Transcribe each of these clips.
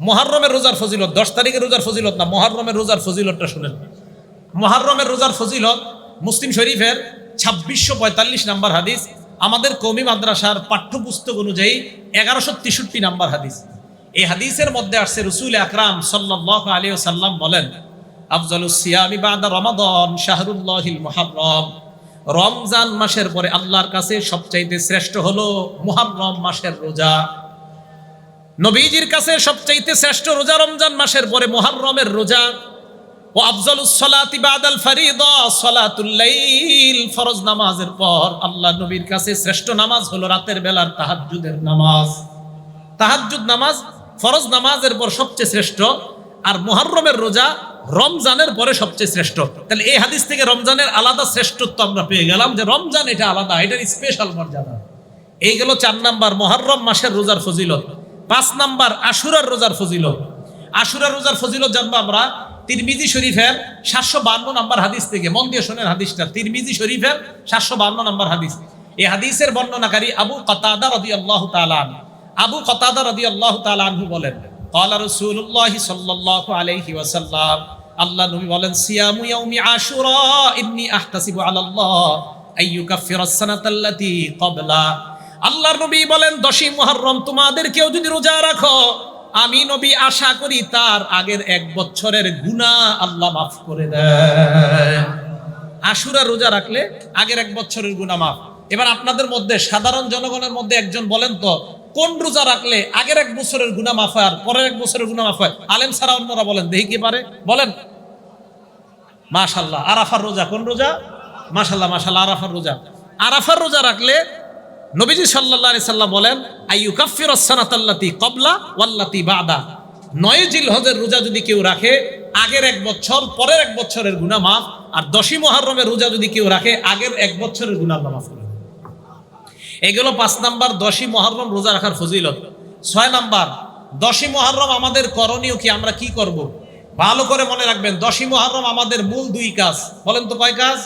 মুহররমের রোজার ফজিলত, 10 তারিখের রোজার ফজিলত না, মুহররমের রোজার ফজিলতটা শুনেন। মুহররমের রোজার ফজিলত মুসলিম শরীফের 2645 নম্বর হাদিস, আমাদের কওমি মাদ্রাসার পাঠ্যপুস্তক অনুযায়ী 1163 নম্বর হাদিস। এই হাদিসের মধ্যে আসছে রাসূল আকরাম সাল্লাল্লাহু আলাইহি ওয়াসাল্লাম বলেন, আফজালুস সিয়ামি বাদা রমাদান শাহরুল্লাহিল মুহররম, রমজান মাসের পরে আল্লাহর কাছে সবচাইতে শ্রেষ্ঠ হলো মুহররম মাসের রোজা। নবীজির কাছে সবচাইতে শ্রেষ্ঠ রোজা রমজান মাসের পরে মুহররমের রোজা। ও আফজালুস সালাতি বাদাল ফরিদা সালাতুল লাইল, ফরজ নামাজের পর আল্লাহ নবীর কাছে শ্রেষ্ঠ নামাজ হলো রাতের বেলার তাহাজ্জুদের নামাজ। তাহাজ্জুদ নামাজ ফরজ নামাজের পর সবচেয়ে শ্রেষ্ঠ, আর মুহররমের রোজা রমজানের পরে সবচেয়ে শ্রেষ্ঠ। তাহলে এই হাদিস থেকে রমজানের আলাদা শ্রেষ্ঠত্ব আমরা পেয়ে গেলাম, যে রমজান এটা আলাদা, এটার স্পেশাল মর্যাদা। এই গেল 4 নাম্বার মুহররম মাসের রোজার ফজিলত। 5 নাম্বার আশুরার রোজার ফজিলত। আশুরার রোজার ফজিলত জানবো আমরা তিরমিজি শরীফের 752 নাম্বার হাদিস থেকে। মন দিয়ে শোনেন হাদিসটা, তিরমিজি শরীফের 752 নাম্বার হাদিস। এই হাদিসের বর্ণনাকারী আবু কাতাদা রাদিয়াল্লাহু তাআলা আনহু। আবু কাতাদা রাদিয়াল্লাহু তাআলা আনহু বলেন, ক্বালা রাসূলুল্লাহ সাল্লাল্লাহু আলাইহি ওয়াসাল্লাম, আল্লাহ নবী বলেন, সিয়ামু ইয়াউমি আশুরা ইন্নী আহতাসিবু আলাল্লাহ আইয়ুকাফিরাস সানাতাল্লাতী ক্বাবলা। আল্লাহর নবী বলেন, 10ই মুহররম তোমাদের কেউ যদি রোজা রাখো, আমি নবী আশা করি তার আগের 1 বছরের গুনাহ আল্লাহ মাফ করে দেয়। আশুরা রোজা রাখলে আগের 1 বছরের গুনাহ মাফ। এবার আপনাদের মধ্যে সাধারণ জনগণের মধ্যে একজন বলেন তো, কোন রোজা রাখলে আগের 1 বছরের গুনাহ মাফ হয় আর পরের 1 বছরের গুনাহ মাফ হয়? আলেম ছাড়া অন্যরা বলেন, দেখি কি পারে বলেন। মাশাআল্লাহ, আরাফার রোজা। কোন রোজা? মাশাআল্লাহ মাশাআল্লাহ, আরাফার রোজা। আরাফার রোজা রাখলে নবীজি সাল্লাল্লাহু আলাইহি সাল্লাম বলেন, আইয়ুকাফিরাস সানাতাল্লাতী ক্বাবলা ওয়াল্লাতী বাদা। 9 জিলহজের রোজা যদি কেউ রাখে, আগের 1 বছর পরের 1 বছরের গুনাহ মাফ। আর 10ই মুহররমের রোজা যদি কেউ রাখে, আগের 1 বছরের গুনাহ আল্লাহ মাফ করে। এগুলো 5 নাম্বার 10ই মুহররম রোজা রাখার ফজিলত। 6 নাম্বার 10ই মুহররম আমাদের করণীয় কি, আমরা কি করব? ভালো করে মনে রাখবেন, 10ই মুহররম আমাদের মূল 2 কাজ। বলেন তো কয় কাজ?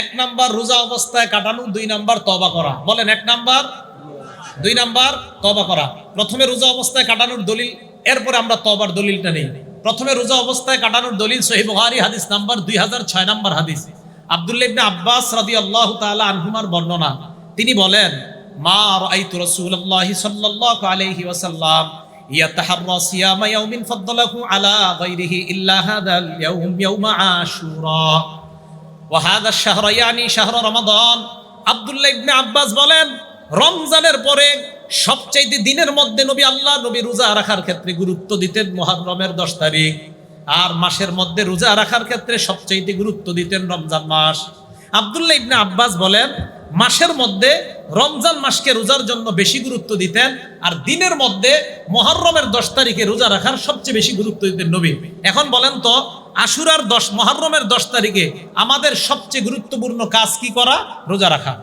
1 নাম্বার রোজা অবস্থায় কাটানো, 2 নাম্বার তওবা করা। বলেন 1 নাম্বার, 2 নাম্বার তওবা করা। প্রথমে রোজা অবস্থায় কাটানোর দলিল, এরপরে আমরা তওবার দলিলটা নেই। প্রথমে রোজা অবস্থায় কাটানোর দলিল সহিহ বুখারী হাদিস নাম্বার 2006 নাম্বার হাদিস, আব্দুল্লাহ ইবনে আব্বাস রাদিয়াল্লাহু তাআলা আনহুমার বর্ণনা। তিনি বলেন, মা রাআইতু রাসূলুল্লাহি সাল্লাল্লাহু আলাইহি ওয়াসাল্লাম ইয়াতাহাররা সিয়ামা ইয়াউমিন ফাদ্দালাহু আলা গায়রিহি ইল্লা হাদাল ইয়াউম ইয়াউমা আশুরা ওয়া হাদা আশ-শাহর ইয়ানি শাহর রমাদান। আব্দুল্লাহ ইবনে আব্বাস বলেন, রমজানের পরে সবচাইতে দিনের মধ্যে আল্লাহ নবী রোজা রাখার ক্ষেত্রে গুরুত্ব দিতেন মুহররমের 10 তারিখ, আর মাসের মধ্যে রোজা রাখার ক্ষেত্রে সবচাইতে গুরুত্ব দিতেন রমজান মাস। আব্দুল্লাহ ইবনে আব্বাস বলেন, মাসের মধ্যে রমজান মাসকে রোজার জন্য বেশি গুরুত্ব দিতেন, আর দিনের মধ্যে মুহররমের 10 তারিখে রোজা রাখার সবচেয়ে বেশি গুরুত্ব দিতেন নবী। এখন বলেন তো, আশুরার মুহররমের 10 তারিখে আমাদের সবচেয়ে গুরুত্বপূর্ণ কাজ কি করা? রোজা রাখা।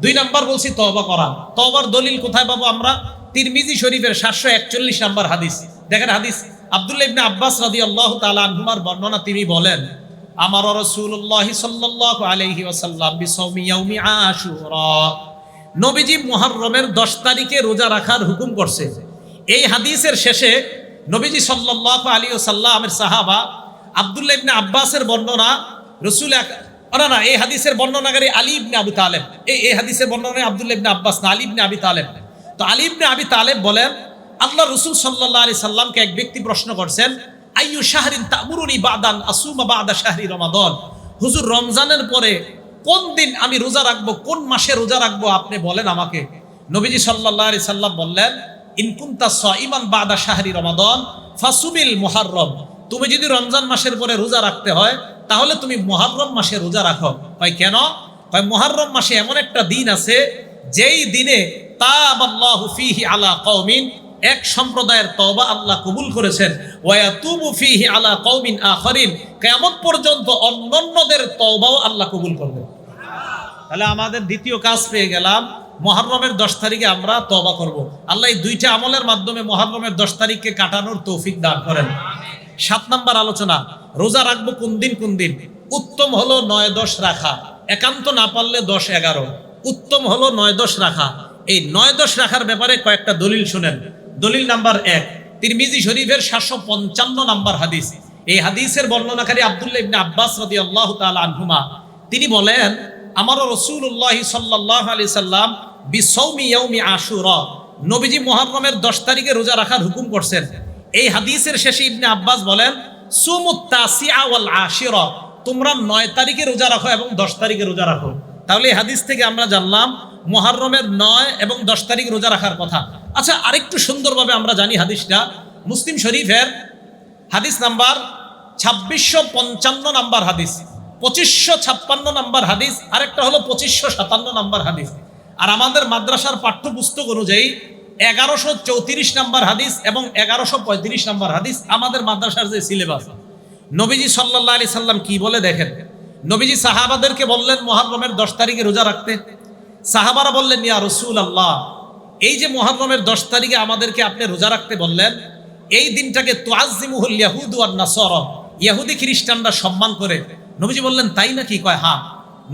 2 নাম্বার বলছি তওবা করা। তওবার দলিল কোথায় পাবো আমরা? তিরমিজি শরীফের 741 নাম্বার হাদিস। দেখেন হাদিস, আব্দুল্লাহ ইবনে আব্বাস রাদিয়াল্লাহু তাআলা আনহুমার বর্ণনা। তিনি বলেন, আমার রাসূলুল্লাহ সাল্লাল্লাহু আলাইহি ওয়াসাল্লাম বিসাওমি ইয়াউমি আশুরা, নবীজি মুহররমের 10 তারিখে রোজা রাখার হুকুম করছে। এই হাদিসের শেষে নবীজি সাল্লাল্লাহু আলাইহি ওয়াসাল্লামের সাহাবা আব্দুল্লাহ ইবনে আব্বাসের বর্ণনা, রাসূল না এই হাদিসের বর্ণনাকারী আলী ইবনে আবি তালেব। এই হাদিসের বর্ণনাকারী আব্দুল্লাহ ইবনে আব্বাস না, আলী ইবনে আবি তালেব। তো আলী ইবনে আবি তালেব বলেন, আল্লাহ রাসূল সাল্লাল্লাহু আলাইহি সাল্লামকে এক ব্যক্তি প্রশ্ন করছেন, আইয়ু শাহরিন তা'মুরুনি বা'দান আসুমা বা'দা শাহরি রমাদান, হুজুর রমজানের পরে কোন দিন আমি রোজা রাখবো, কোন মাসে রোজা রাখবো আপনি বলেন আমাকে। নবীজি সাল্লাল্লাহু আলাইহি সাল্লাম বললেন, ইন কুনতা সাইমান বা'দা শাহরি রমাদান ফাসুবিল মুহররম, তুমি যদি রমজান মাসের পরে রোজা রাখতে হয় তাহলে তুমি মুহররম মাসে রোজা রাখো। কয় কেন? কয় মুহররম মাসে এমন একটা দিন আছে যেই দিনে তাবাল্লাহু ফীহি আলা কওমিন, এক সম্প্রদায়ের তওবা আল্লাহ কবুল করেছেন, ওয়া ইয়াতুবু ফীহি আলা কওমিন আখারিন, কিয়ামত পর্যন্ত অন্যান্যদের তওবাও আল্লাহ কবুল করবেন। তাহলে আমাদের দ্বিতীয় কাজ পেয়ে গেলাম, মুহররমের 10 তারিখে আমরা তওবা করব। আল্লাহ এই 2টা আমলের মাধ্যমে মুহররমের 10 তারিখকে কাটানোর তৌফিক দান করেন। 7 নাম্বার আলোচনা, রোজা রাখবো কোন দিন কোন দিন। উত্তম হলো 9-10 রাখা, একান্ত না পারলে 10-11। উত্তম হলো 9-10 রাখা। এই 9-10 রাখার ব্যাপারে কয়েকটা দলিল শুনেন। দলিল নাম্বার 1, তিরমিজি শরীফের 755 নম্বর হাদিস। এই হাদিসের বর্ণনাকারী আব্দুল্লাহ ইবনে আব্বাস রাদিয়াল্লাহু তাআলা আনহুমা, তিনি বলেন, আমার রাসূলুল্লাহ সাল্লাল্লাহু আলাইহি সাল্লাম বিসাওমি ইয়াউমি আশুরা, নবীজি মুহররমের 10 তারিখে রোজা রাখার হুকুম করছেন। এই হাদিসের শেষে ইবনে আব্বাস বলেন, সুমুত তাসিআ ওয়াল আশিরা, তোমরা 9 তারিখে রোজা রাখো এবং 10 তারিখে রোজা রাখো। তাহলে এই হাদিস থেকে আমরা জানলাম মুহররমের 9 এবং 10 তারিখ রোজা রাখার কথা। আচ্ছা, আরেকটু সুন্দরভাবে আমরা জানি হাদিসটা মুসলিম শরীফের হাদিস নাম্বার 2655 নাম্বার হাদিস, 2556 নাম্বার হাদিস, আরেকটা হলো 2557 নাম্বার হাদিস। আর আমাদের মাদ্রাসার পাঠ্যপুস্তক অনুযায়ী 1134 নাম্বার হাদিস এবং 1135 নাম্বার হাদিস আমাদের মাদ্রাসার যে সিলেবাস। নবীজি সাল্লাল্লাহু আলাইহি সাল্লাম কি বলে দেখেন। নবীজি সাহাবাদেরকে বললেন মুহররমের 10 তারিখে রোজা রাখতে। সাহাবারা বললেন, ইয়া রাসূলুল্লাহ, এই যে মুহররমের 10 তারিখে আমাদেরকে আপনি রোজা রাখতে বললেন, এই দিনটাকে তুআজ্জিমুহুল ইয়াহুদু ওয়ান নাসারা, ইহুদি খ্রিস্টানরা সম্মান করে। নবীজি বললেন, তাই নাকি? কয় হ্যাঁ।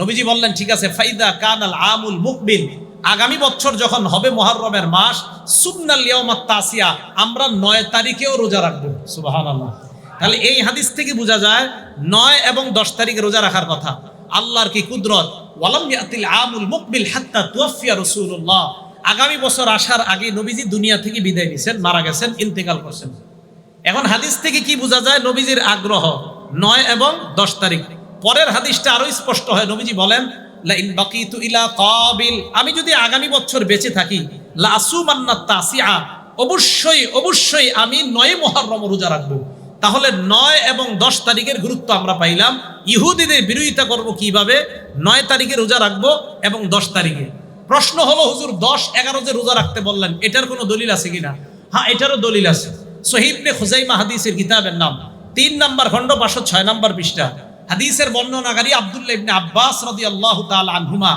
নবীজি বললেন, ঠিক আছে, ফাইদা কানাল আমুল মুকবিল, আগামী বছর যখন হবে মুহররমের মাস, সুন্নাল ইয়াউমাত তাসিয়া, আমরা 9 তারিখেও রোজা রাখবো। সুবহানাল্লাহ। তাহলে এই হাদিস থেকে বোঝা যায় 9 এবং 10 তারিখে রোজা রাখার কথা। আল্লাহর কি কুদরত, ওয়ালাম ইয়াতিল আমুল মুকবিল হাত্তা তুওয়াফিয়া রাসূলুল্লাহ, আগামী বছর আসার আগে নবীজি দুনিয়া থেকে বিদায় নিয়েছেন, মারা গেছেন, ইন্তেকাল করছেন। এখন হাদিস থেকে কি বোঝা যায়? নবীজির আগ্রহ 9 এবং 10 তারিখ। পরের হাদিসটা আরো স্পষ্ট হয়। নবীজি বলেন, লা ইন বাকিতু ইলা কাবিল, আমি যদি আগামী বছর বেঁচে থাকি, লা আসুমান্না তাসিআ, অবশ্যই আমি 9 মুহররম রোজা রাখবো। তাহলে 9 এবং 10 তারিখের গুরুত্ব আমরা পাইলাম। ইহুদিদের বিরোধিতা করব কিভাবে? 9 তারিখে রোজা রাখবো এবং 10 তারিখে। প্রশ্ন হলো, হুজুর 10, 11 যে রোজা রাখতে বললেন, এটার কোনো দলিল আছে কিনা? হ্যাঁ, এটারও দলিল আছে। সহিহ ইবনে খুজাইমা হাদিসের কিতাবের নাম 3 নম্বর খণ্ড 506 নম্বর পৃষ্ঠা। হাদিসের বর্ণনাকারী আব্দুল্লাহ ইবনে আব্বাস রাদিয়াল্লাহু তাআলা আনহুমা,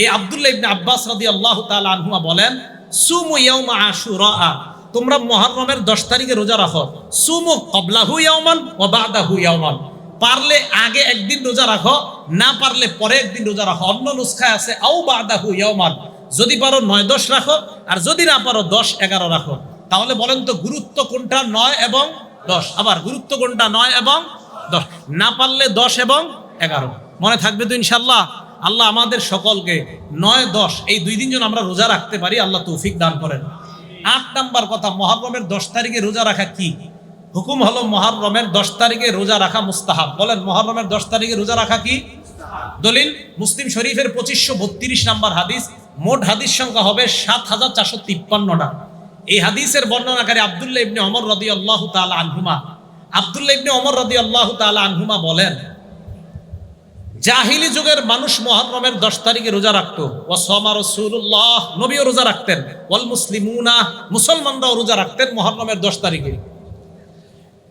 এই আব্দুল্লাহ ইবনে আব্বাস রাদিয়াল্লাহু তাআলা আনহুমা বলেন, সুমু ইয়াউমা আশুরা, তোমরা মুহররমের 10 তারিখে রোজা রাখো। সুমু ক্বাবলাহু ইয়াওমান ওয়া বা'দাহু ইয়াওমান, পারলে আগে একদিন রোজা রাখো, না পারলে পরে একদিন রোজা রাখো। অন্য নুসখায় আছে আও বা'দাহু ইয়াওমান, যদি পারো 9-10 রাখো, আর যদি না পারো 10-11 রাখো। তাহলে বলেন তো গুরুত্ব কোনটা? 9 এবং 10। আবার গুরুত্ব কোনটা? 9 এবং 10। না পারলে 10 এবং 11। মনে থাকবে তো ইনশাআল্লাহ? আল্লাহ আমাদের সকলকে 9-10 এই 2 দিন যেন আমরা রোজা রাখতে পারি, আল্লাহ তৌফিক দান করেন। 8 নাম্বার কথা, মুহররমের 10 তারিখে রোজা রাখা কি? হুকুম হলো মুহররমের 10 তারিখে রোজা রাখা মুস্তাহাব। বলেন, মুহররমের 10 তারিখে রোজা রাখা কি? দলিল মুসলিম শরীফের 2532 নাম্বার হাদিস। মোট হাদিস সংখ্যা হবে 7453টা। এই হাদিসের বর্ণনাকারী আব্দুল্লাহ ইবনে ওমর রাদিয়াল্লাহু তাআলা আনহুমা, আব্দুল্লাহ ইবনে ওমর রাদিয়াল্লাহু তাআলা আনহুমা বলেন, জাহিলি যুগের মানুষ মুহররমের 10 তারিখে রোজা রাখতো। ওয়া সামা রাসূলুল্লাহ, নবীও রোজা রাখতেন। ওয়াল মুসলিমুনা, মুসলমানরাও রোজা রাখতেন মুহররমের 10 তারিখে।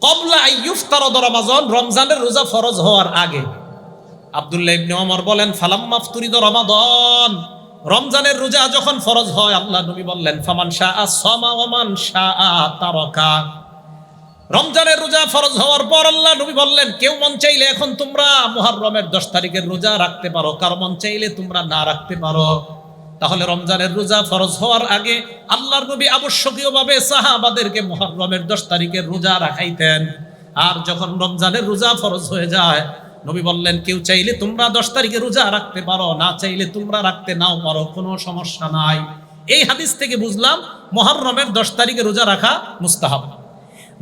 ক্বাবলা আইয়ুফতারাদ রমাজান, রমজানের রোজা ফরজ হওয়ার আগে। আব্দুল্লাহ ইবনে ওমর বলেন, ফালাম্মা ফতুরিদ রমাদান, রমজানের রোজা যখন ফরজ হয়, আল্লাহ নবী বললেন, ফামান শাআ সামা ওয়া মান শাআ তারাকা। রমজানের রোজা ফরজ হওয়ার পর আল্লাহ নবী বললেন, কেউ মন চাইলে এখন তোমরা মুহররমের 10 তারিখের রোজা রাখতে পারো, কার মন চাইলে তোমরা না রাখতে পারো। তাহলে রমজানের রোজা ফরজ হওয়ার আগে আল্লাহর নবী আবশ্যকীয়ভাবে সাহাবাদেরকে মুহররমের 10 তারিখের রোজা রাখাইতেন। আর যখন রমজানের রোজা ফরজ হয়ে যায়, নবী বললেন, কেউ চাইলে তোমরা 10 তারিখে রোজা রাখতে পারো, না চাইলে তোমরা রাখতে নাও পারো, কোনো সমস্যা নাই। এই হাদিস থেকে বুঝলাম মুহররমের 10 তারিখে রোজা রাখা মুস্তাহাব।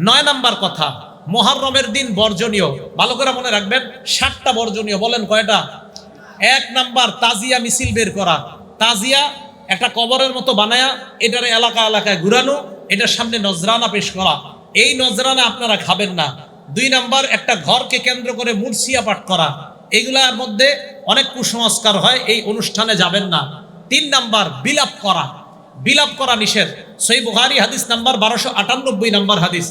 9 নাম্বার কথা, মুহররমের দিন বর্জনীয়। ভালো করে মনে রাখবেন, 7টা বর্জনীয়। বলেন কয়টা? 1 নাম্বার, তাজিয়া মিছিল বের করা। তাজিয়া একটা কবরের মতো বানায়া এটার এলাকায় ঘুরানো, এটার সামনে নজরানা পেশ করা। এই নজরানা আপনারা খাবেন না। 2 নাম্বার, একটা ঘরকে কেন্দ্র করে মুরসিয়া পাঠ করা। এগুলার মধ্যে অনেক কুসংস্কার হয়, এই অনুষ্ঠানে যাবেন না। 3 নাম্বার, বিলাপ করা নিষেধ। সহিহ বুখারী হাদিস নাম্বার 1298 নাম্বার হাদিস,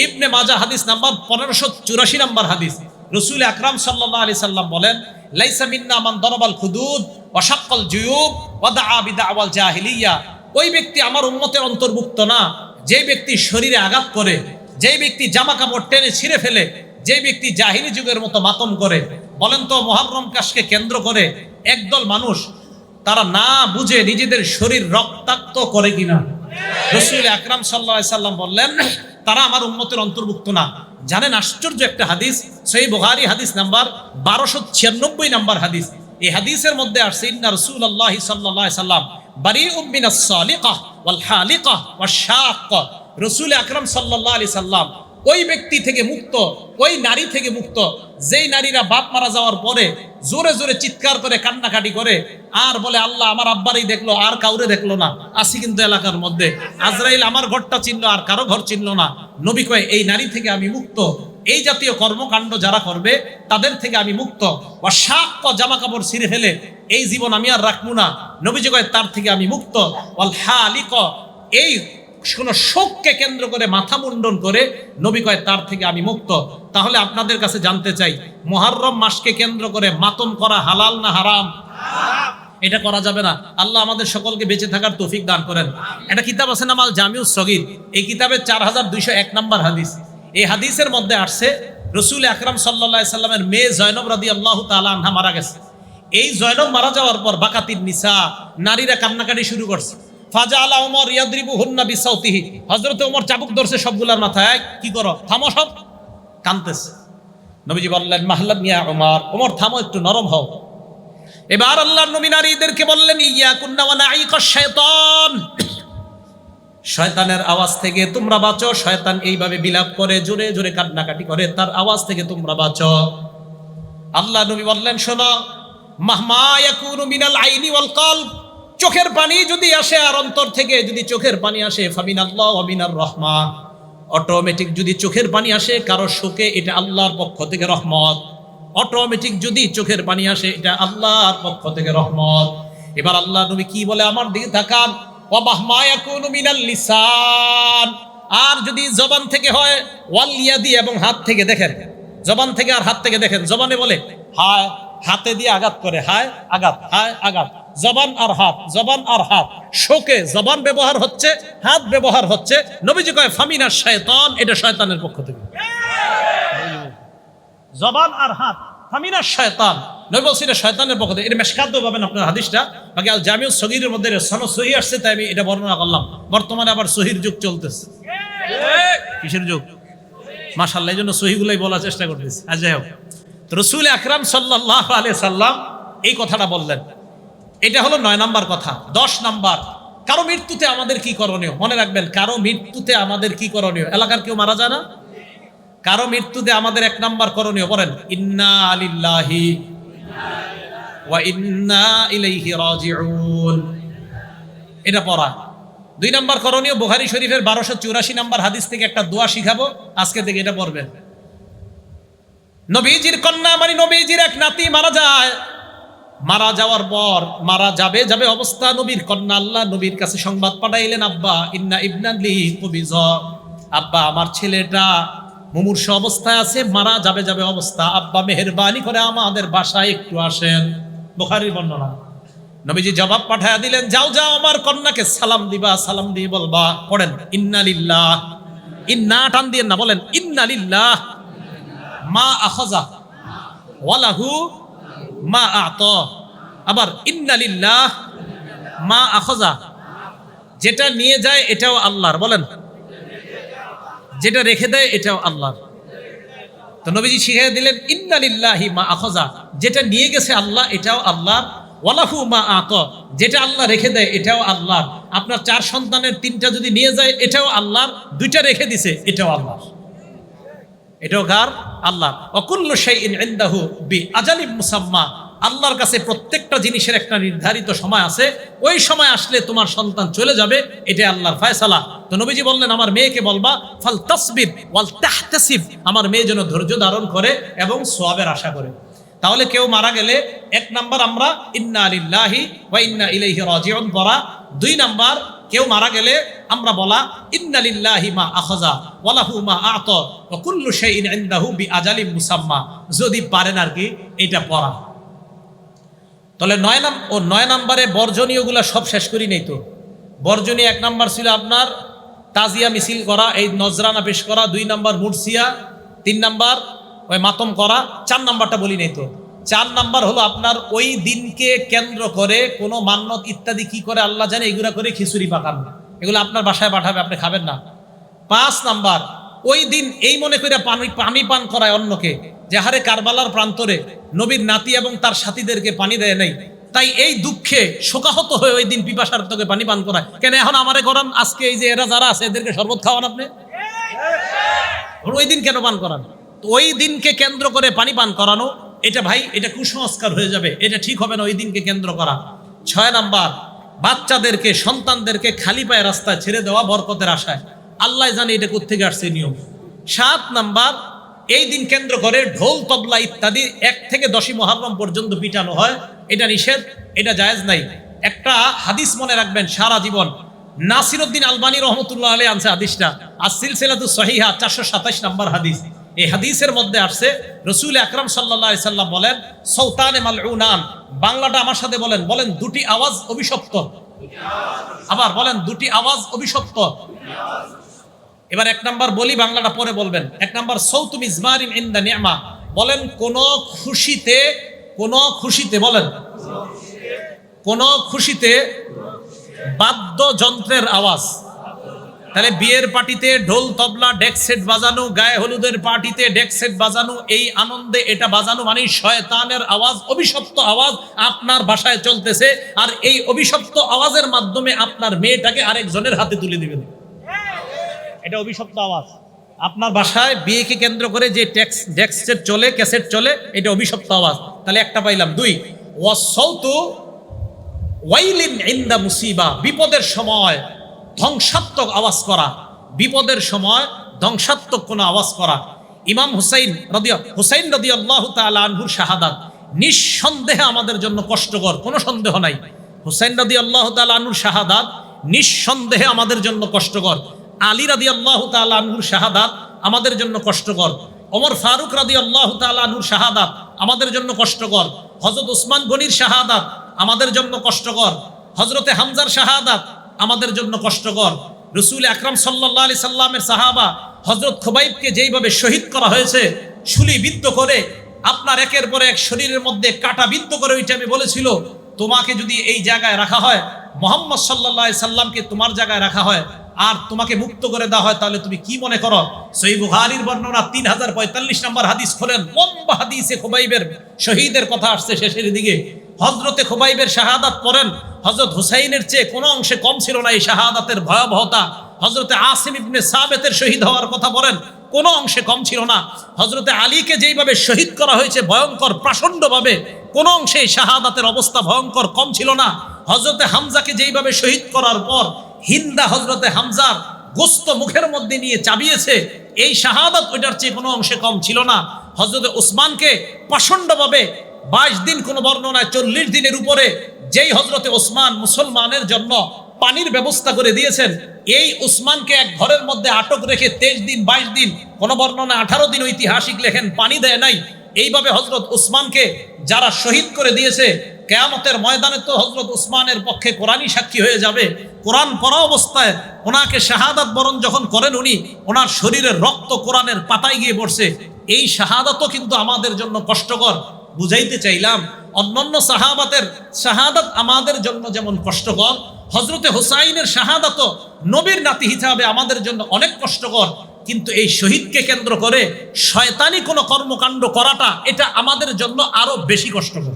ইবনে মাজাহ হাদিস নাম্বার 1584 নাম্বার হাদিস। রাসূল আকরাম সাল্লাল্লাহু আলাইহি সাল্লাম বলেন, লাইসা মিন্না মান দারাবাল খুদুদ ওয়া শাক্কাল জুয়ুব ওয়া দাআ বিদাওয়াল জাহিলিয়া। ওই ব্যক্তি আমার উম্মতের অন্তর্ভুক্ত না, যে ব্যক্তি শরীরে আঘাত করে, যে ব্যক্তি জামা কাপড় টেনে ছিঁড়ে ফেলে, যে ব্যক্তি জাহিলি যুগের মতো মাতম করে। বলেন তো, মুহররম মাসকে কেন্দ্র করে একদল মানুষ, তারা না বুঝে নিজেদের শরীর রক্তাক্ত করে কিনা? রাসূল আকরাম সাল্লাল্লাহু আলাইহি সাল্লাম বললেন, তারা আমার উম্মতের অন্তর্ভুক্ত না। জানেন আশ্চর্য একটা হাদিস, সহিহ বুখারী হাদিস নাম্বার 1296 নাম্বার হাদিস। এই হাদিসের মধ্যে আসছে ইন্না রাসূলুল্লাহ সাল্লাল্লাহু আলাইহি সাল্লাম বারিউম মিনাস সালিকাহ ওয়াল হালিকাহ ওয়াশ শাক্কা। রাসূল আকরাম সাল্লাল্লাহু আলাইহি সাল্লাম ওই ব্যক্তি থেকে মুক্ত, ওই নারী থেকে মুক্ত, যেই নারীরা বাপ মারা যাওয়ার পরে জোরে জোরে চিৎকার করে কান্নাকাটি করে আর বলে আল্লাহ আমার আব্বারই দেখলো আর কাউরে দেখলো না। আসি কিন্তু এলাকার মধ্যে, আজরাইল আমার ঘরটা চিনলো আর কারো ঘর চিনলো না। নবী কয় এই নারী থেকে আমি মুক্ত, এই জাতীয় কর্মকাণ্ড যারা করবে তাদের থেকে আমি মুক্ত। বা শাক জামা কাপড় ছিঁড়ে ফেলে এই জীবন আমি আর রাখবো না, নবীজি কয় তার থেকে আমি মুক্ত। ওয়াল হালিক, এই কোন শোককে কেন্দ্র করে মাথা মুন্ডন করে নবী কয় তার থেকে আমি মুক্ত। তাহলে আপনাদের কাছে জানতে চাই, মুহররম মাসকে কেন্দ্র করে মাতম করা হালাল না হারাম? এটা করা যাবে না। আল্লাহ আমাদের সকলকে বেঁচে থাকার তৌফিক দান করেন। একটা কিতাব আছে নাম আল জামিউস সগীর, এই কিতাবের 4201 নম্বর হাদিস। এই হাদিসের মধ্যে আসছে রাসূল আকরাম সাল্লাল্লাহু আলাইহি সাল্লামের মেয়ে জয়নব রাদিয়াল্লাহু তাআলা আনহা মারা গেছে। এই জয়নব মারা যাওয়ার পর বাকাতিন নিসা, নারীরা কান্নাকাটি শুরু করছে। ফাজাআলা ওমর ইয়াদরিবুহুন্না বিসাউতিহি, হযরত ওমর চাবুক ধরছে সবগুলার মাথায়, কি করো, থামো সব, কাঁদতেছে। নবীজি বললেন মাহলাম ইয়া ওমর, ওমর থামো, একটু নরম হও। এবার আল্লাহর নবী নারীদেরকে বললেন ইয়াকুন্না ওয়া নাঈকাশ শাইতান, শয়তানের আওয়াজ থেকে তোমরা বাঁচো। শয়তান এইভাবে বিলাপ করে, জোরে জোরে কান্নাকাটি করে, তার আওয়াজ থেকে তোমরা বাঁচো। আল্লাহ নবী বললেন শোনো, মাহমা ইয়াকুনু মিনাল আইনি ওয়াল কলব, চোখের পানি যদি আসে আর অন্তর থেকে যদি চোখের পানি আসে, ফামিনাল্লাহ ওয়া মিনার রাহমা, অটোমেটিক যদি চোখের পানি আসে কারো শোকে, এটা আল্লাহর পক্ষ থেকে রহমত। অটোমেটিক যদি চোখের পানি আসে, এটা আল্লাহর পক্ষ থেকে রহমত। এবার আল্লাহ নবী কি বলে, আমার দিকে তাকান, ওয়া মাহমা ইয়াকুনু মিনাল লিসান, আর যদি জবান থেকে হয়, ওয়াল ইয়াদি, এবং হাত থেকে দেখেন, জবান থেকে আর হাত থেকে দেখেন। জবানে বলে হায়, হাতে দিয়ে আঘাত করে, হায় আঘাত, হায় আঘাত, জবান আর হাত, জবান আর হাত, শোকে জবান ব্যবহার হচ্ছে, হাত ব্যবহার হচ্ছে। নবীজি কয় ফামিনাশ শায়তান, এটা শয়তানের পক্ষ থেকে। জবান আর হাত ফামিনাশ শায়তান, নবী বলছি এটা শয়তানের পক্ষ থেকে। এটা মেশকাতেও পাবেন আপনার হাদিসটা, বাকি আল জামিউস সগীরের মধ্যে সনদ সহিহ আসছে, তাই আমি এটা বর্ণনা করলাম। বর্তমানে আবার সহির যুগ চলতেছে। কিসের যুগ? মাশাআল্লাহ, এই জন্য সহিগুলাই বলার চেষ্টা করতেছি। আজ যাই হোক, রাসূল আকরাম সাল্লাল্লাহু আলাইহি সাল্লাম এই কথাটা বললেন। এটা হলো 9 নাম্বার কথা। 10 নাম্বার, কারো মৃত্যুতে আমাদের কি করণীয়? মনে রাখবেন, কারো মৃত্যুতে আমাদের কি করণীয়? এলাকার কেউ মারা যায় না, কারো মৃত্যুতে আমাদের 1 নাম্বার করণীয়, বলেন ইন্না লিল্লাহি ওয়া ইন্না ইলাইহি রাজিউন, এটা পড়া। 2 নাম্বার করণীয়, বুখারী শরীফের 1284 নাম্বার হাদিস থেকে একটা দোয়া শিখাবো, আজকে থেকে এটা পড়বেন। নবীজির কন্যা মানে নবীজির এক নাতি মারা যায়, মারা যাওয়ার পর মারা যাবে অবস্থা নবীর কন্যা আল্লাহ নবীর কাছে সংবাদ পাঠাইলেন, আব্বা ইন্না ইবনান লি কুবিজ, আব্বা আমার ছেলেটা মুমূর্ষু অবস্থায় আছে, মারা যাবে অবস্থা, আব্বা মেহেরবানি করে আমাদের বাসায় একটু আসেন। বুখারীর বর্ণনা। নবীজি জবাব পাঠায়া দিলেন, যাও আমার কন্যাকে সালাম দিবা, সালাম দিয়ে বলবা, পড়েন ইন্না লিল্লাহ, ইন্না টান দিয়ে না, বলেন ইন্না লিল্লাহ মা আখাযা ওয়া লাহু মা আ'তা, আবার ইন্না লিল্লাহ মা আখাযা, যেটা নিয়ে যায় এটাও আল্লাহর, বলেন যেটা রেখে দেয় এটাও আল্লাহর। তো নবীজি শিখিয়ে দিলেন ইন্না লিল্লাহি মা আখাযা, যেটা নিয়ে গেছে আল্লাহ এটাও আল্লাহর, ওয়া লাহু মা আ'তা, যেটা আল্লাহ রেখে দেয় এটাও আল্লাহর। আপনার 4 সন্তানের 3টা যদি নিয়ে যায় এটাও আল্লাহর, 2টা রেখে দিছে এটাও আল্লাহর, এটাও কার? আল্লাহ। ওয়া কুল্লু শাইইন ইনদাহু বিআজালিম মুসাম্মা, আল্লাহর কাছে প্রত্যেকটা জিনিসের একটা নির্ধারিত সময় আছে, ওই সময় আসলে তোমার সন্তান চলে যাবে, এটা আল্লাহর ফয়সালা। তো নবীজি বললেন আমার মেয়েকে বলবা ফাল তাসবির ওয়াল তাহতাসিব, আমার মেয়ে যেন ধৈর্য ধারণ করে এবং সওয়াবের আশা করে। তাহলে কেউ মারা গেলে 1 নাম্বার আমরা ইন্না লিল্লাহি ওয়া ইন্না ইলাইহি রাজিউন পড়া। 2 নাম্বার, কেউ মারা গেলে আমরা বলা ইন্না লিল্লাহি মা আখাযা ওয়া লাহু মা আ'তা ওয়া কুল্লু শাইইন ইনদাহু বিআজালিম মুসাম্মা, যদি পারেন আর কি এটা পড়া। তাহলে 9 নম্বরে বর্জনীয়গুলা সব শেষ করি নেই। তো বর্জনীয় 1 নাম্বার ছিল আপনার তাজিয়া মিছিল করা, এই নজরানা পেশ করা। 2 নাম্বার মুরসিয়া। 3 নাম্বার ওই মাতম করা। 4 নাম্বারটা বলি নেই। তো 4 নাম্বার হলো আপনার ওই দিনকে কেন্দ্র করে কোনো মান্নত ইত্যাদি কি করে আল্লাহ জানে, এগুলা করে খিচুড়ি পাকান, এগুলো আপনার বাসায় পাঠাবে, আপনি খাবেন না। 5 নাম্বার, ওই দিন এই মনে করে পানি পান করায় অন্যকে, যে হারে কারবালার প্রান্তরে নবীর নাতি এবং তার সাথীদেরকে পানি দেয় নাই, তাই এই দুঃখে শোকাহত হয়ে ওই দিন পিপাসার্থকে পানি পান করায়। কেন এখন আমারে করান, আজকে এই যে এরা যারা আছে এদেরকে শরবত খাওয়ান আপনি, ওই দিন কেন পান করান? তো ওই দিনকে কেন্দ্র করে পানি পান করানো, এটা ভাই এটা কুসংস্কার হয়ে যাবে, এটা ঠিক হবে না ওই দিনকে কেন্দ্র করা। 6 নাম্বার, বাচ্চাদেরকে সন্তানদেরকে খালি পায়ে রাস্তায় ছেড়ে দেওয়া বরকতের আশায়, আল্লাহ জানে এটা কোত্থেকে আসছে নিয়ম। 7 নাম্বার, এই দিন কেন্দ্র করে ঢোল তবলা ইত্যাদি 1 থেকে 10ই মুহররম পর্যন্ত পিটানো হয়, এটা নিষেধ, এটা জায়েজ নাই। একটা হাদিস মনে রাখবেন সারা জীবন, নাসিরউদ্দিন আলবানী রহমতুল্লাহ আলাইহি আনছে হাদিসটা, আর সিলসিলাতুস সহিহা 427 নম্বর হাদিস। এই হাদিসের মধ্যে আসছে রাসূল আকরাম সাল্লাল্লাহু আলাইহি সাল্লাম বলেন, সাউতানে মালউনান, বাংলাটা আমার সাথে বলেন, বলেন দুটি আওয়াজ অভিশপ্ত, আবার বলেন দুটি আওয়াজ অভিশপ্ত। এবার 1 নাম্বার বলি, বাংলাটা পরে বলবেন। 1 নাম্বার, সৌতু মিজমারিন ইনদা নি'মা, বলেন কোন খুশিতে বলেন, কোন খুশিতে বাদ্যযন্ত্রের আওয়াজ। তাহলে বিয়ের পার্টিতে ঢোল তবলা ডেক সেট বাজানো, গায়ে হলুদের পার্টিতে ডেক সেট বাজানো, এই আনন্দে এটা বাজানো মানে শয়তানের আওয়াজ, অভিশপ্ত আওয়াজ আপনার বাসায় চলতেছে, আর এই অভিশপ্ত আওয়াজের মাধ্যমে আপনার মেয়েটাকে আরেকজনের হাতে তুলে দিবেন, এটা অভিশপ্ত আওয়াজ। আপনার বাসায় বিয়েকে কেন্দ্র করে যে ডেক সেট চলে, ক্যাসেট চলে, এটা অভিশপ্ত আওয়াজ। তাহলে একটা পাইলাম। 2, ওয়াসাউতু ওয়াইলিন ইনদা মুসিবা, বিপদের সময় ধ্বংসাত্মক আওয়াজ করা, বিপদের সময় ধ্বংসাত্মক কোন আওয়াজ করা। ইমাম হুসাইন রাদিয়াল্লাহু তাআলা আনহুর শাহাদাত নিঃসন্দেহে আমাদের জন্য কষ্টকর, কোনো সন্দেহ নাই। হুসাইন রাদিয়াল্লাহু তাআলা আনহুর শাহাদাত নিঃসন্দেহে আমাদের জন্য কষ্টকর। আলী রাদিয়াল্লাহু তাআলা আনহুর শাহাদাত আমাদের জন্য কষ্টকর। ওমর ফারুক রাদিয়াল্লাহু তাআলা আনহুর শাহাদাত আমাদের জন্য কষ্টকর। হযরত ওসমান গনির শাহাদাত আমাদের জন্য কষ্টকর। হযরতে হামজার শাহাদাত আমাদের জন্য কষ্টকর। রাসূল আকরাম সাল্লাল্লাহু আলাইহি সাল্লামের সাহাবা হযরত খুবাইবকে যেইভাবে শহীদ করা হয়েছে, শুলিবিদ্ধ করে আপনার একের পর এক শরীরের মধ্যে কাটা বিদ্ধ করে, ওই টাইমে বলেছিল, তোমাকে যদি এই জায়গায় রাখা হয়, মুহাম্মদ সাল্লাল্লাহু আলাইহি সাল্লামকে তোমার জায়গায় রাখা হয়, আর তোমাকে মুক্ত করে দেওয়া হয়, তাহলে তুমি কি মনে করো? সহিহ বুখারীর বর্ণনা 3045 নম্বর হাদিস খোলেন, লম্বা হাদিসে খুবাইবের শহীদের কথা আসছে শেষের দিকে। হযরতে খুবাইবের শাহাদাত পড়েন, হযরত হুসাইনের চেয়ে কোনো অংশে কম ছিল না এই শাহাদাতের ভয়াবহতা। হযরতে আসিম ইবনে সাবেতের শহীদ হওয়ার কথা বলেন, কোনো অংশে কম ছিল না। হযরতে আলীকে যেইভাবে শহীদ করা হয়েছে ভয়ঙ্কর প্রচণ্ডভাবে, কোনো অংশে শাহাদাতের অবস্থা ভয়ঙ্কর কম ছিল না। হযরতে হামজাকে যেইভাবে শহীদ করার পর হিন্দা হযরতে হামজার গোস্ত মুখের মধ্যে নিয়ে চাবিয়েছে, এই শাহাদাত ওইটার চেয়ে কোনো অংশে কম ছিল না। হযরতে ওসমানকে প্রচণ্ডভাবে 22 দিন, কোন বর্ণনায় 40 দিনের উপরে, যেই হযরতে ওসমান মুসলমানের জন্য পানির ব্যবস্থা করে দিয়েছেন, এই ওসমানকে এক ঘরের মধ্যে আটক রেখে 23 দিন 22 দিন, কোন বর্ণনায় 18 দিন ঐতিহাসিক লেখেন, পানি দেয় নাই। এইভাবে হযরত ওসমানকে যারা শহীদ করে দিয়েছে, কিয়ামতের ময়দানে তো হযরত ওসমানের পক্ষে কোরআনই সাক্ষী হয়ে যাবে। কোরআন পড়া অবস্থায় ওনাকে শাহাদাত বরণ যখন করেন, উনি ওনার শরীরের রক্ত কোরআনের পাতায় গিয়ে পড়ছে। এই শাহাদাতও কিন্তু আমাদের জন্য কষ্টকর। বুঝাইতে চাইলাম, অন্যান্য সাহাবাতের শাহাদাত আমাদের জন্য যেমন কষ্টকর, হযরতে হুসাইনের শাহাদাতও নবীর নাতি হিসাবে আমাদের জন্য অনেক কষ্টকর। কিন্তু এই শহীদকে কেন্দ্র করে শয়তানি কোনো কর্মকাণ্ড করাটা, এটা আমাদের জন্য আরো বেশি কষ্টকর।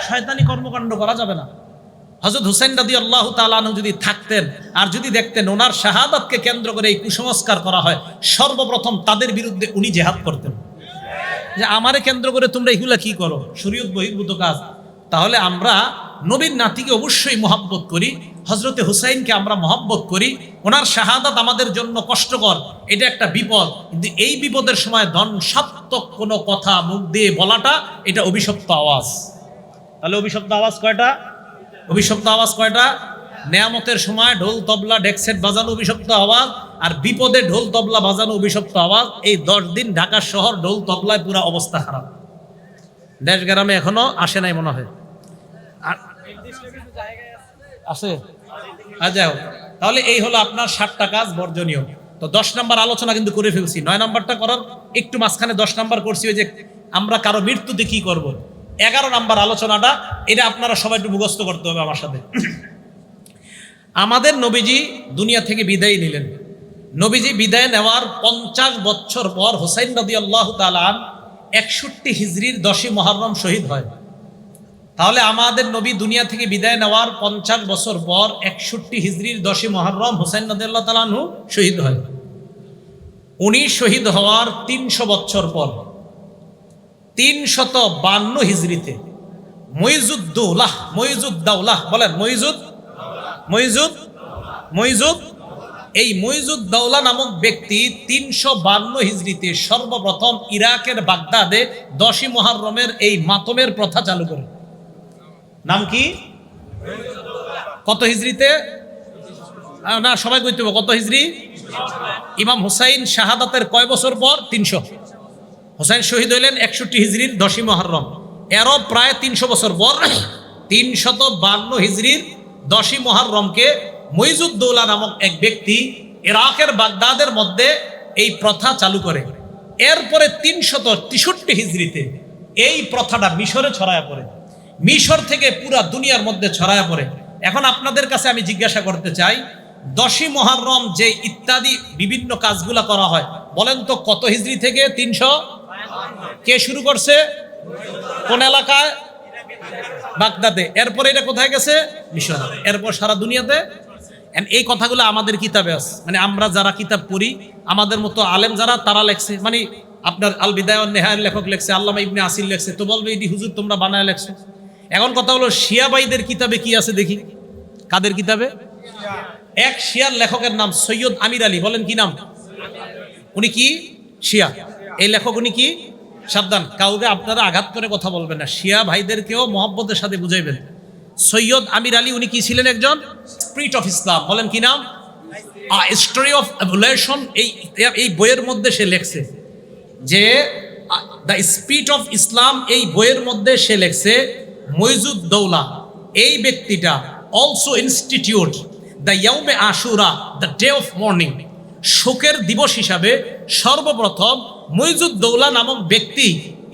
শয়তানি কর্মকাণ্ড করা যাবে না। হযরত হুসাইন রাদিয়াল্লাহু তাআলা আনহু যদি থাকতেন আর যদি দেখতেন ওনার শাহাদাতকে কেন্দ্র করে এই কুসংস্কার করা হয়, সর্বপ্রথম তাদের বিরুদ্ধে উনি জিহাদ করতেন, যে আমারে কেন্দ্র করে তোমরা এগুলা কি করো, শরীয়ত বহির্ভূত কাজ। তাহলে আমরা নবীর নাতিকে অবশ্যই মহব্বত করি, হযরতে হুসাইনকে আমরা মহব্বত করি। ওনার শাহাদাত আমাদের জন্য কষ্টকর, এটা একটা বিপদ। কিন্তু এই বিপদের সময় ধ্বংসাত্মক কোনো কথা মুখ দিয়ে বলাটা, এটা অভিশপ্ত আওয়াজ। তাহলে অভিশপ্ত আওয়াজ কয়টা? অভিশপ্ত আওয়াজ কয়টা? নেয়ামতের সময় ঢোল তবলা ডেকসেট বাজানো অভিশপ্ত আওয়াজ, আর বিপদে ঢোল তবলা বাজানো অভিশপ্ত আওয়াজ। এই 10 দিন ঢাকা শহর ঢোল তবলায় পুরা অবস্থা খারাপ। দেশ গ্রামে এখনো আসে নাই মনে হয়, আছে। যাও, তাহলে এই হলো আপনার 7টা কাজ বর্জনীয়। তো 10 নাম্বার আলোচনা কিন্তু করে ফেলছি। 9 নাম্বারটা করার একটু মাঝখানে 10 নাম্বার করছি, ওই যে আমরা কারো মৃত্যুতে কি করব। 11 নাম্বার আলোচনাটা, এটা আপনারা সবাই একটু মুখস্থ করতে হবে আমার সাথে। আমাদের নবীজি দুনিয়া থেকে বিদায় নিলেন, নবীজি বিদায় নেওয়ার 50 বছর পর হুসাইন রাদিয়াল্লাহু তাআলা 61 হিজরির 10ই মুহররম শহীদ হয়। তাহলে আমাদের নবী দুনিয়া থেকে বিদায় নেওয়ার 50 বছর পর 61 হিজরির 10ই মুহররম হুসাইন রাদিয়াল্লাহু তাআলা আনহু শহীদ হয়। উনি শহীদ হওয়ার 300 বছর পর 352 হিজরিতে মুইজুদ্দৌলাহ বলেন এই মুইজুদ্দৌলা নামক ব্যক্তি 352 হিজরিতে সর্বপ্রথম ইরাকের বাগদাদে 10ই মুহররমের এই মাতমের প্রথা চালু করে। নাম কি? কত হিজরিতে? না সবাই কইতে হবে কত হিজরি? ইমাম হুসাইন শাহাদাতের কয় বছর পর? 300। হুসাইন শহীদ হইলেন 61 হিজরির 10ই মুহররম, এরও প্রায় 300 বছর পর 352 হিজরির 10ই মুহররমকে মুইজুদ্দৌলা নামক এক ব্যক্তি ইরাকের বাগদাদের মধ্যে এই প্রথা চালু করে। এরপরে 363 হিজরিতে এই প্রথাটা মিশরে ছড়ায় পড়ে, মিশর থেকে পুরা দুনিয়ার মধ্যে ছড়ায় পড়ে। এখন আপনাদের কাছে আমি জিজ্ঞাসা করতে চাই, 10ই মুহররম যে ইত্যাদি বিভিন্ন কাজগুলা করা হয়, বলেন তো কত হিজরি থেকে? 300। কে শুরু করছে? কোন এলাকায়? বাগদাদে। এরপরে এটা কোথায় গেছে? মিশর। এরপর সারা দুনিয়াতে। এই কথাগুলো আমাদের কিতাবে আছে, মানে আমরা যারা কিতাব পড়ি, আমাদের মতো আলেম যারা, তারা লেখছে। মানে আপনার আল বিদায় ওয়ান নিহায়ার লেখক লেখছে, আল্লামা ইবনে আসির লেখছে, তো বলবে এটি হুজুর তোমরা বানায় লেখছো। এখন কথা হলো শিয়া ভাইদের কিতাবে কি আছে দেখি। কাদের কিতাবে? এক শিয়ার লেখকের নাম সৈয়দ আমির আলী। বলেন কি নাম? উনি কি শিয়া? এই লেখক উনি কি? সাবধান, কাউকে আপনারা আঘাত করে কথা বলবেন না, শিয়া ভাইদেরকেও মহব্বতের সাথে বুঝাইবেন। সৈয়দ আমির আলী উনি কি ছিলেন? একজন স্পিরিট অফ ইসলাম। বলেন কি নাম? Story of evolution. এই বইয়ের মধ্যে সে লেখছে যে দ্য স্পিরিট অফ ইসলাম, এই বইয়ের মধ্যে সে লেখছে মুইজুদ্দৌলা এই ব্যক্তিটা অলসো ইনস্টিটিউট দ্য ইয়াউমে Ashura, the day of morning, শোকের দিবস হিসাবে সর্বপ্রথম মুইজুদ্দৌলা নামক ব্যক্তি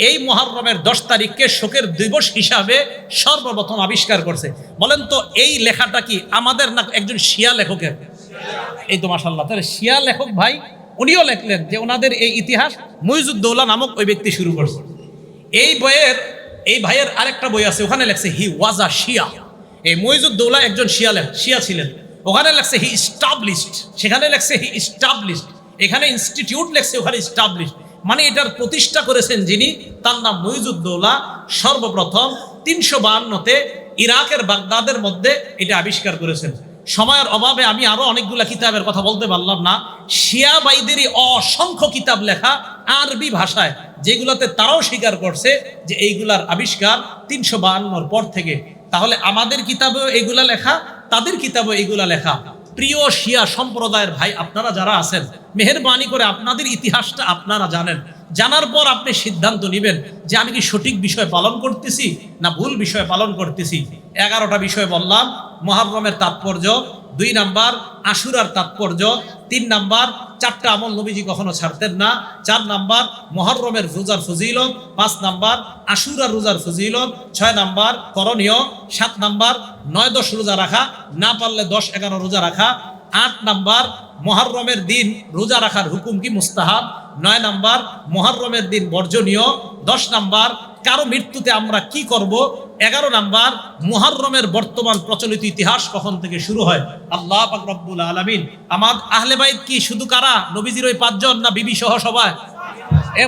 এই মুহররমের 10 তারিখকে শোকের দিবস হিসাবে সর্বপ্রথম আবিষ্কার করছে। বলেন তো এই লেখাটা কি আমাদের না একজন শিয়া লেখকের? এই তো মাশাআল্লাহ, তাহলে শিয়া লেখক ভাই উনিও লেখলেন যে ওনাদের এই ইতিহাস মুইজুদ্দৌলা নামক ওই ব্যক্তি শুরু করছে। এই ভাইয়ের আরেকটা বই আছে, ওখানে লেখছে হি ওয়াজ আ শিয়া। এই মুইজুদ্দৌলা একজন শিয়া ছিলেন। ওখানে লেখছে হি ইস্টাবলিশড, সেখানে লেখছে হি ইস্টাবলিশড, এখানে ইনস্টিটিউট লেখছে, ওখানে ইস্টাবলিশড। মানে এটার প্রতিষ্ঠা করেছেন যিনি, তার নাম মুইজুদ্দৌলা। সর্বপ্রথম 352তে ইরাকের বাগদাদের মধ্যে এটা আবিষ্কার করেছেন। সময়ের অভাবে আমি আরো অনেকগুলা কিতাবের কথা বলতে পারলাম না। শিয়া বাইদেরই অসংখ্য কিতাব লেখা আরবি ভাষায়, যেগুলোতে তারাও স্বীকার করছে যে এইগুলার আবিষ্কার 352 পর থেকে। তাহলে আমাদের কিতাবেও এগুলা লেখা, তাদের কিতাবেও এগুলা লেখা। প্রিয় শিয়া সম্প্রদায়ের ভাই আপনারা যারা আছেন, মেহেরবানি করে আপনাদের ইতিহাসটা আপনারা জানেন। জানার পর আপনি সিদ্ধান্ত নেবেন যে আমি কি সঠিক বিষয় পালন করতেছি না ভুল বিষয় পালন করতেছি। 11টা বিষয় বললাম। মুহররমের তাৎপর্য, 2 নাম্বার আশুরার তাৎপর্য, 3 নাম্বার 4টা আমল নবীজি কখনো ছাড়তেন না, 4 নাম্বার মুহররমের রোজার ফজিলত, 5 নাম্বার আশুরার রোজার ফজিলত, 6 নাম্বার করণীয়, 7 নাম্বার 9-10 রোজা রাখা, না পারলে 10-11 রোজা রাখা, 8 নাম্বার মুহররমের দিন রোজা রাখার হুকুম কি মুস্তাহাব, 9 নাম্বার মুহররমের দিন বর্জনীয়, 10 নাম্বার কারো মৃত্যুতে আমরা কি করব, 11 নাম্বার মুহররমের বর্তমান প্রচলিত ইতিহাস কখন থেকে শুরু হয়। আল্লাহ পাক রব্বুল আলামিন আমার আহলে বাইত কি শুধু কারা? নবীজির ওই 5 জন না বিবি সহ সবাই?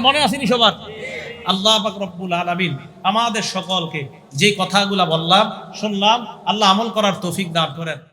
মনে আসেনি সবার? আল্লাহ পাক রব্বুল আলামিন আমাদের সকলকে যে কথাগুলা বললাম শুনলাম, আল্লাহ আমল করার তৌফিক দান করেন।